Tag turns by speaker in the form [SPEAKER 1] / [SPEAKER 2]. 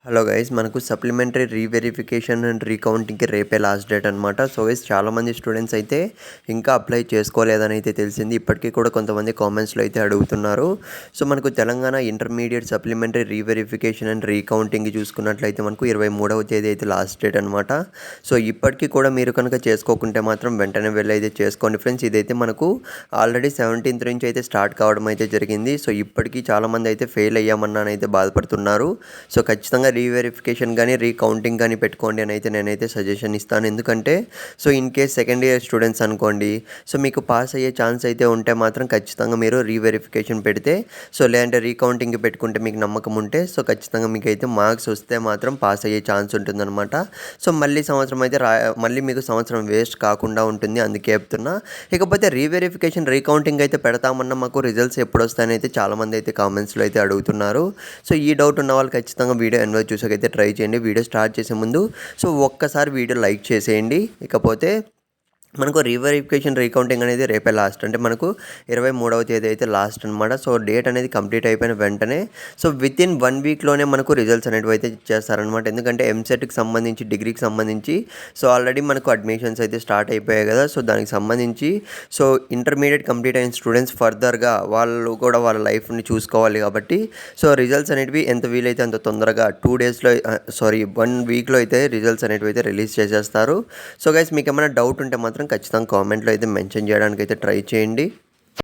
[SPEAKER 1] Hello guys, మనకు supplementary reverification and రీకౌంటింగ్కి రేపే last date అనమాట. సో గైస్, చాలామంది స్టూడెంట్స్ అయితే ఇంకా అప్లై చేసుకోలేదని అయితే తెలిసింది. ఇప్పటికీ కూడా కొంతమంది కామెంట్స్లో అయితే అడుగుతున్నారు. సో మనకు Telangana intermediate supplementary reverification and recounting చూసుకున్నట్లయితే మనకు 23వ తేదీ అయితే లాస్ట్ డేట్ అనమాట. సో ఇప్పటికీ కూడా మీరు కనుక చేసుకోకుంటే మాత్రం వెంటనే వెళ్ళి అయితే చేసుకోండి ఫ్రెండ్స్. ఇదైతే మనకు ఆల్రెడీ 17th నుంచి అయితే స్టార్ట్ కావడం అయితే జరిగింది. సో ఇప్పటికీ చాలామంది అయితే ఫెయిల్ అయ్యామన్నానైతే అయితే బాధపడుతున్నారు. సో ఖచ్చితంగా రీవెరిఫికేషన్ కానీ రీకౌంటింగ్ కానీ పెట్టుకోండి అని అయితే నేనైతే సజెషన్ ఇస్తాను. ఎందుకంటే so in case second year students అనుకోండి, సో మీకు పాస్ అయ్యే ఛాన్స్ అయితే ఉంటే మాత్రం ఖచ్చితంగా మీరు రీవెరిఫికేషన్ పెడితే, సో లేదంటే రీకౌంటింగ్ పెట్టుకుంటే మీకు నమ్మకం ఉంటే, సో ఖచ్చితంగా మీకు అయితే మార్క్స్ వస్తే మాత్రం పాస్ అయ్యే ఛాన్స్ ఉంటుందన్నమాట. సో మళ్ళీ సంవత్సరం అయితే మళ్ళీ మీకు సంవత్సరం వేస్ట్ కాకుండా ఉంటుంది, అందుకే చెప్తున్నా. ఇకపోతే రీవెరిఫికేషన్ రీకౌంటింగ్ అయితే పెడతామన్నా మాకు రిజల్ట్స్ ఎప్పుడు వస్తాయని అయితే చాలామంది అయితే కామెంట్స్లో అయితే అడుగుతున్నారు. సో ఈ డౌట్ ఉన్న వాళ్ళు ఖచ్చితంగా వీడియో ఎన్వై చూసాకైతే ట్రై చేయండి. వీడియో స్టార్ట్ చేసే ముందు సో ఒక్కసారి వీడియో లైక్ చేసేయండి. ఇకపోతే మనకు రీవెరిఫికేషన్ రీకౌంటింగ్ అనేది రేపే లాస్ట్, అంటే మనకు 23వ తేదీ అయితే లాస్ట్ అనమాట. సో డేట్ అనేది కంప్లీట్ అయిపోయిన వెంటనే సో విత్ ఇన్ 1 వీక్లోనే మనకు రిజల్ట్స్ అనేవి అయితే ఇచ్చేస్తారనమాట. ఎందుకంటే ఎంసెట్కి సంబంధించి డిగ్రీకి సంబంధించి సో ఆల్రెడీ మనకు అడ్మిషన్స్ అయితే స్టార్ట్ అయిపోయాయి కదా. సో దానికి సంబంధించి సో ఇంటర్మీడియట్ కంప్లీట్ అయిన స్టూడెంట్స్ ఫర్దర్గా వాళ్ళు కూడా వాళ్ళ లైఫ్ని చూసుకోవాలి కాబట్టి సో రిజల్ట్స్ అనేవి ఎంత వీలైతే అంత తొందరగా 2 డేస్లో 1 వీక్లో అయితే రిజల్ట్స్ అనేవి అయితే రిలీజ్ చేసేస్తారు. సో గైస్, మీకు ఏమైనా డౌట్ ఉంటే మాత్రం ఖచ్చితంగా కామెంట్లో అయితే మెన్షన్ చేయడానికి అయితే ట్రై చేయండి.